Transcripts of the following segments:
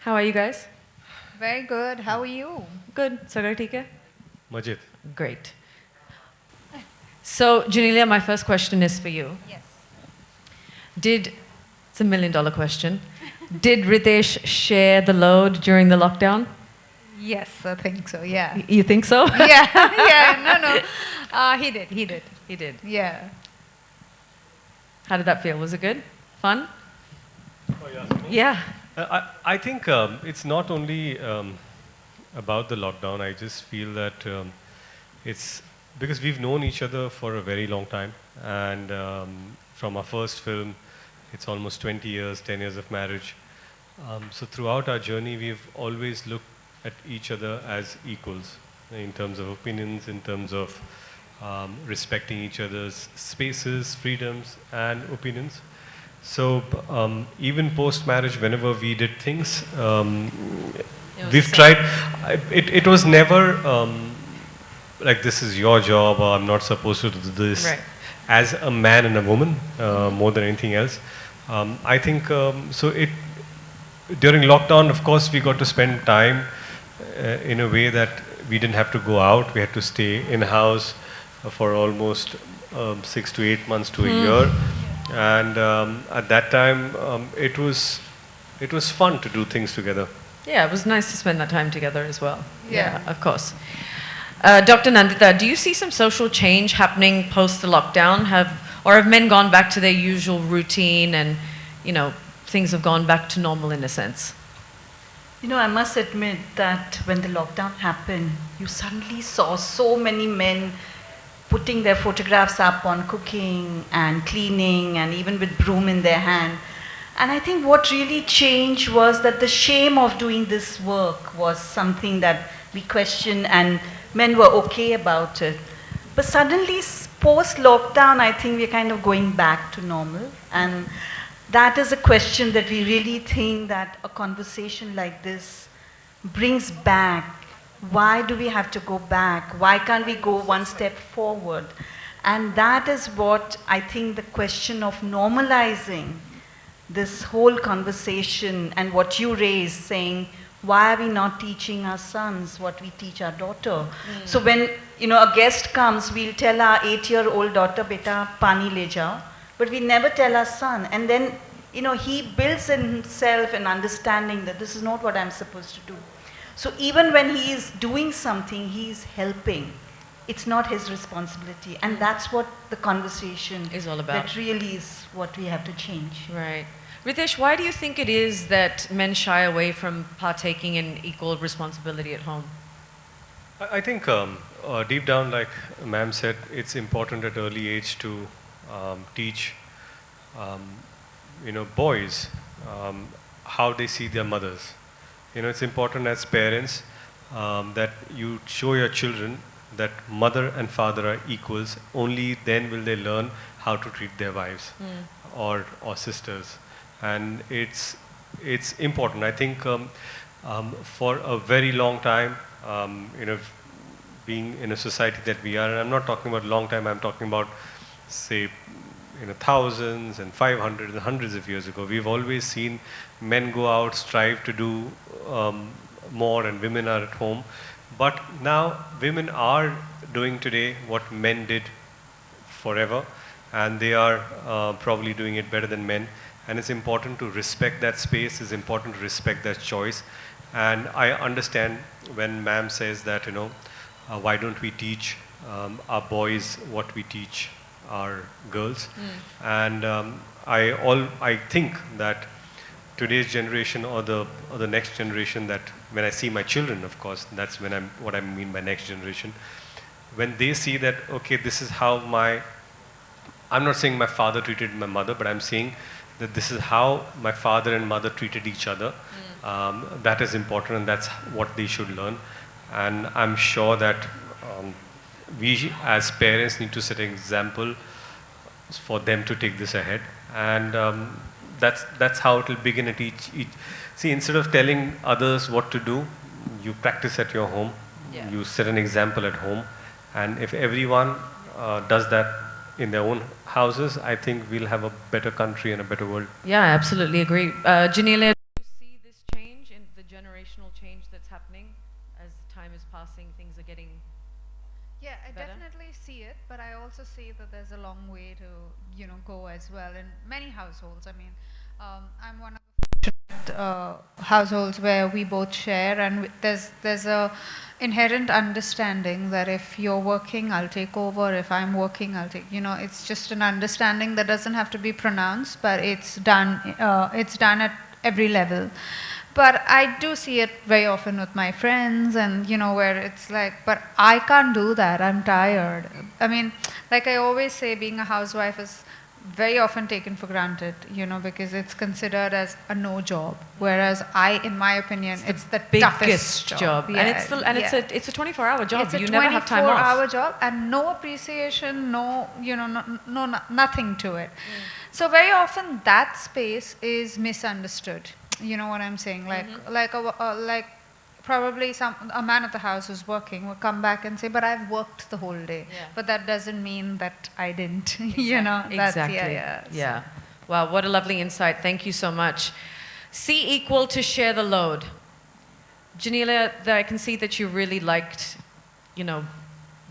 How are you guys? Very good. How are you? Good. Sagar, theek hai? Majid. Great. So, Janelia, my first question is for you. Yes. It's $1 million question. Did Ritesh share the load during the lockdown? Yes, I think so. Yeah. You think so? Yeah. Yeah. No. He did. He did. He did. Yeah. How did that feel? Was it good? Fun? Oh, yeah. Yeah. I think it's not only about the lockdown. I just feel that it's because we've known each other for a very long time, and from our first film, it's almost 20 years, 10 years of marriage. So throughout our journey, we've always looked at each other as equals in terms of opinions, in terms of respecting each other's spaces, freedoms, and opinions. So even post-marriage, whenever we did things, we've tried. It was never like this is your job or I'm not supposed to do this. Right. As a man and a woman, more than anything else, I think so. During lockdown, of course, we got to spend time in a way that we didn't have to go out. We had to stay in house for almost 6 to 8 months to a year. And at that time, it was fun to do things together. Yeah, it was nice to spend that time together as well. Yeah. Of course. Dr. Nandita, do you see some social change happening post the lockdown? Have men gone back to their usual routine and, things have gone back to normal in a sense? I must admit that when the lockdown happened, you suddenly saw so many men putting their photographs up on cooking and cleaning and even with broom in their hand. And I think what really changed was that the shame of doing this work was something that we questioned and men were okay about it. But suddenly, post-lockdown, I think we're kind of going back to normal. And that is a question that we really think that a conversation like this brings back. Why do we have to go back? Why can't we go one step forward? And that is what I think the question of normalizing this whole conversation and what you raised, saying, why are we not teaching our sons what we teach our daughter? So when a guest comes, we'll tell our 8-year-old daughter, beta, pani le jao, but we never tell our son. And then, he builds in himself an understanding that this is not what I'm supposed to do. So even when he is doing something, he's helping. It's not his responsibility. And that's what the conversation Is all about. That really is what we have to change. Right. Ritesh, why do you think it is that men shy away from partaking in equal responsibility at home? I think deep down, like ma'am said, it's important at early age to teach, boys how they see their mothers. It's important as parents that you show your children that mother and father are equals. Only then will they learn how to treat their wives or sisters, and it's important. I think for a very long time, being in a society that we are, and I'm not talking about long time. I'm talking about say thousands and 500 and hundreds of years ago. We've always seen men go out, strive to do more, and women are at home. But now women are doing today what men did forever, and they are probably doing it better than men. And it's important to respect that space. It's important to respect that choice. And I understand when ma'am says that, why don't we teach our boys what we teach our girls? And I think that today's generation or the next generation, that when I see my children, of course, that's what I mean by next generation. When they see that, okay, this is how I'm not saying my father treated my mother, but I'm saying that this is how my father and mother treated each other. That is important, and that's what they should learn. And I'm sure that we as parents need to set an example for them to take this ahead. And that's how it will begin at each. See, instead of telling others what to do, you practice at your home. Yeah. You set an example at home. And if everyone does that in their own houses, I think we'll have a better country and a better world. Yeah, I absolutely agree. Janelia, do you see this change in the passing, things are getting Yeah, I better? definitely see it, but I also see that there's a long way to, go as well in many households. I mean, I'm one of the fortunate households where we both share, and there's a inherent understanding that if you're working, I'll take over. If I'm working, I'll take. It's just an understanding that doesn't have to be pronounced, but it's done. It's done at every level. But I do see it very often with my friends, and where it's like, but I can't do that. I'm tired. I mean, like I always say, being a housewife is very often taken for granted, because it's considered as a no job. Whereas in my opinion, it's the toughest biggest job. Yeah, And yeah. it's a 24-hour job. It's a You never have time off. 24-hour job and no appreciation, nothing to it. So very often that space is misunderstood. You know what I'm saying? Like probably a man at the house who's working will come back and say, "But I've worked the whole day." Yeah. But that doesn't mean that I didn't. Exactly. Yeah. Wow, what a lovely insight. Thank you so much. C equal to share the load. Janelia, I can see that you really liked,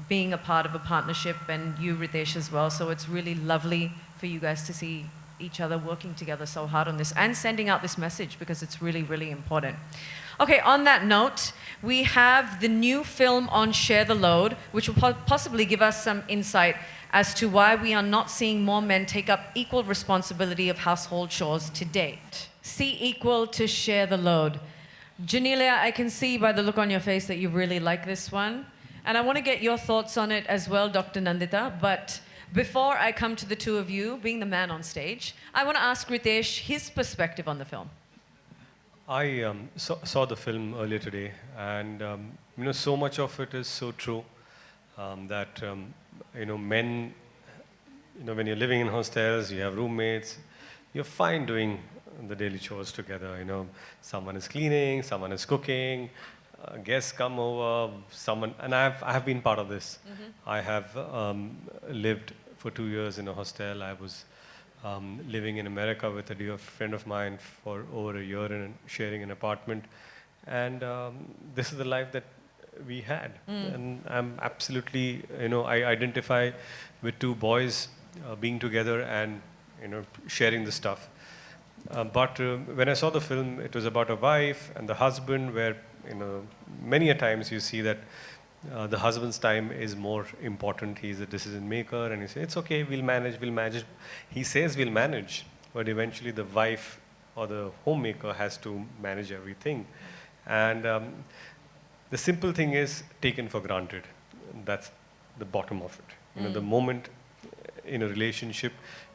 being a part of a partnership, and you, Ritesh, as well. So it's really lovely for you guys to see each other working together so hard on this and sending out this message, because it's really, really important. Okay, on that note, we have the new film on Share the Load, which will possibly give us some insight as to why we are not seeing more men take up equal responsibility of household chores to date. C equal to Share the Load. Janelia, I can see by the look on your face that you really like this one. And I want to get your thoughts on it as well, Dr. Nandita. But before I come to the two of you, being the man on stage, I want to ask Ritesh his perspective on the film. I saw the film earlier today, and so much of it is so true that men, when you're living in hostels, you have roommates, you're fine doing the daily chores together. Someone is cleaning, someone is cooking, guests come over, and I have been part of this. I have lived for 2 years in a hostel. I was living in America with a dear friend of mine for over a year and sharing an apartment. And this is the life that we had. And I'm absolutely, I identify with two boys being together and, sharing the stuff. But when I saw the film, it was about a wife and the husband, where, many a times you see that the husband's time is more important. He's a decision maker, and he says, it's okay, we'll manage. He says we'll manage, but eventually the wife or the homemaker has to manage everything. And the simple thing is taken for granted. That's the bottom of it. The moment in a relationship,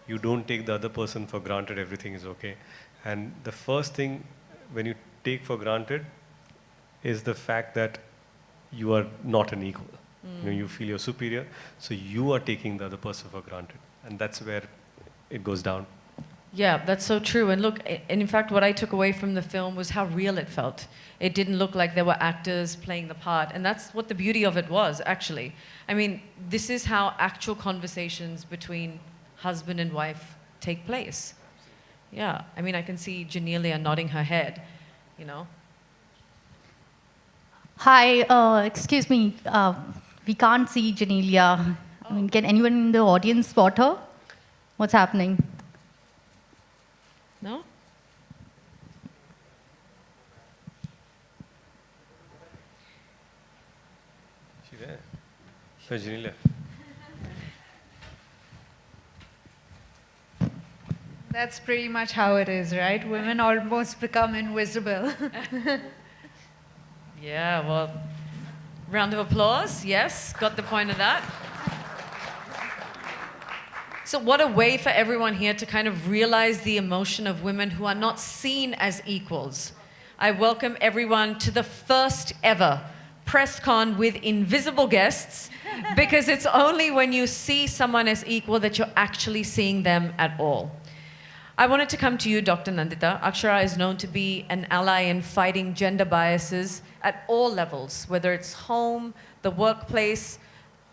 you don't take the other person for granted, everything is okay. And the first thing when you take for granted is the fact that you are not an equal. You feel you're superior, so you are taking the other person for granted. And that's where it goes down. Yeah, that's so true. And look, and in fact, what I took away from the film was how real it felt. It didn't look like there were actors playing the part. And that's what the beauty of it was, actually. I mean, this is how actual conversations between husband and wife take place. Yeah, I mean, I can see Janelia nodding her head, Hi, excuse me. We can't see Janelia. I mean, can anyone in the audience spot her? What's happening? No? She there? Where's Janelia? That's pretty much how it is, right? Women almost become invisible. Yeah, well, round of applause. Yes, got the point of that. So what a way for everyone here to kind of realize the emotion of women who are not seen as equals. I welcome everyone to the first ever press con with invisible guests, because it's only when you see someone as equal that you're actually seeing them at all. I wanted to come to you, Dr. Nandita. Akshara is known to be an ally in fighting gender biases at all levels, whether it's home, the workplace,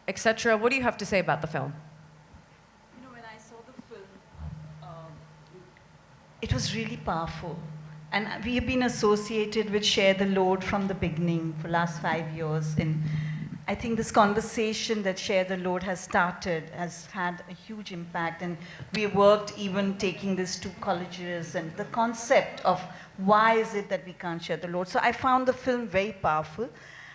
etc. What do you have to say about the film? When I saw the film, it was really powerful. And we have been associated with Share the Load from the beginning for last 5 years. And I think this conversation that Share the Load has started has had a huge impact. And we worked even taking this to colleges and the concept of why is it that we can't share the load. So I found the film very powerful.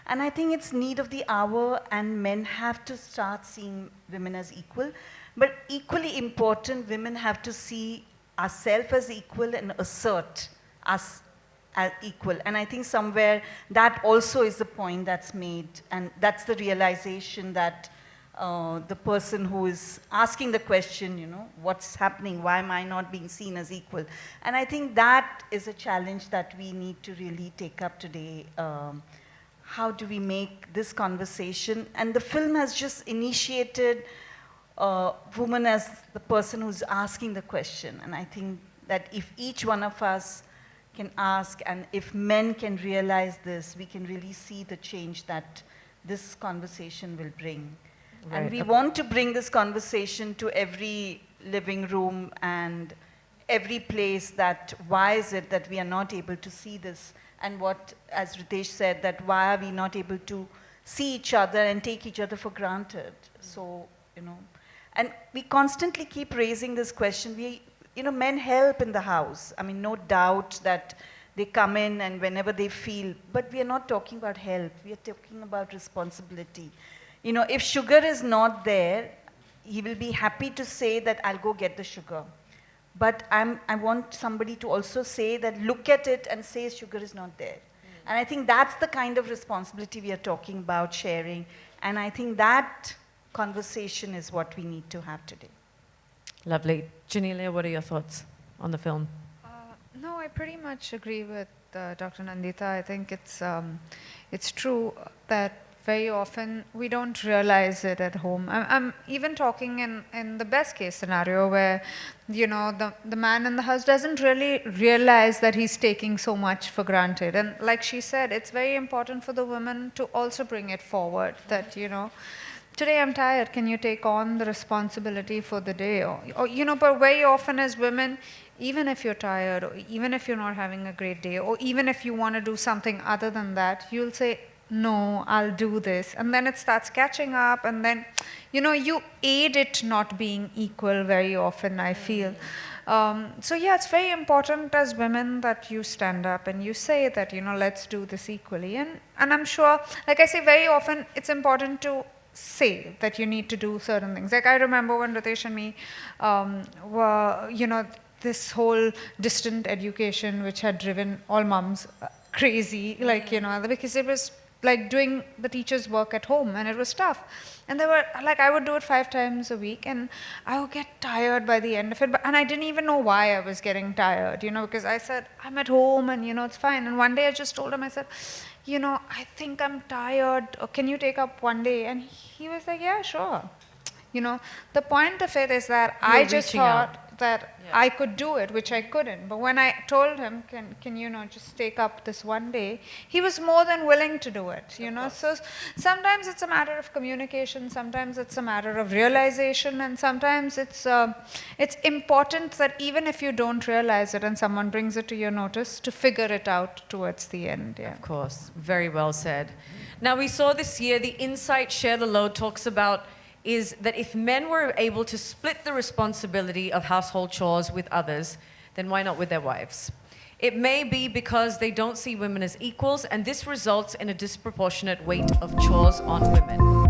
And I think it's need of the hour, and men have to start seeing women as equal. But equally important, women have to see ourselves as equal and assert us as equal. And I think somewhere that also is the point that's made, and that's the realization that the person who is asking the question, you know, what's happening, why am I not being seen as equal? And I think that is a challenge that we need to really take up today. How do we make this conversation? And the film has just initiated woman as the person who's asking the question. And I think that if each one of us can ask, and if men can realize this, we can really see the change that this conversation will bring. Right. And we want to bring this conversation to every living room and every place, that why is it that we are not able to see this? And what, as Ritesh said, that why are we not able to see each other and take each other for granted? So, you know, and we constantly keep raising this question. You know, men help in the house. I mean, no doubt that they come in and whenever they feel, but we are not talking about help. We are talking about responsibility. You know, if sugar is not there, he will be happy to say that I'll go get the sugar. But I want somebody to also say that, look at it and say sugar is not there. And I think that's the kind of responsibility we are talking about sharing. And I think that conversation is what we need to have today. Lovely. Janelia, what are your thoughts on the film? No, I pretty much agree with Dr. Nandita. I think it's true that very often we don't realize it at home. I'm even talking in the best case scenario where, you know, the man in the house doesn't really realize that he's taking so much for granted. And like she said, it's very important for the women to also bring it forward that, you know, today I'm tired, can you take on the responsibility for the day? Or you know, but very often as women, even if you're tired, or even if you're not having a great day, or even if you want to do something other than that, you'll say, no, I'll do this. And then it starts catching up, and then, you know, you aid it not being equal very often, I feel. So yeah, it's very important as women that you stand up and you say that, you know, let's do this equally. And I'm sure, like I say, very often it's important to say that you need to do certain things. Like I remember when Ritesh and me were, you know, this whole distant education which had driven all mums crazy, like, you know, because it was like doing the teacher's work at home, and it was tough. And they were like, I would do it 5 times a week, and I would get tired by the end of it. And I didn't even know why I was getting tired, you know, because I said, I'm at home and, you know, it's fine. And one day I just told him, I said, you know, I think I'm tired. Or can you take up one day? And he was like, yeah, sure. You know, the point of it is that I just thought that I could do it, which I couldn't. But when I told him, can you know, just take up this one day, he was more than willing to do it, you know. So sometimes it's a matter of communication, sometimes it's a matter of realization, and sometimes it's important that even if you don't realize it and someone brings it to your notice, to figure it out towards the end. Yeah. Of course, very well said. Now, we saw this year, the Insight Share the Load talks about is that if men were able to split the responsibility of household chores with others, then why not with their wives? It may be because they don't see women as equals, and this results in a disproportionate weight of chores on women.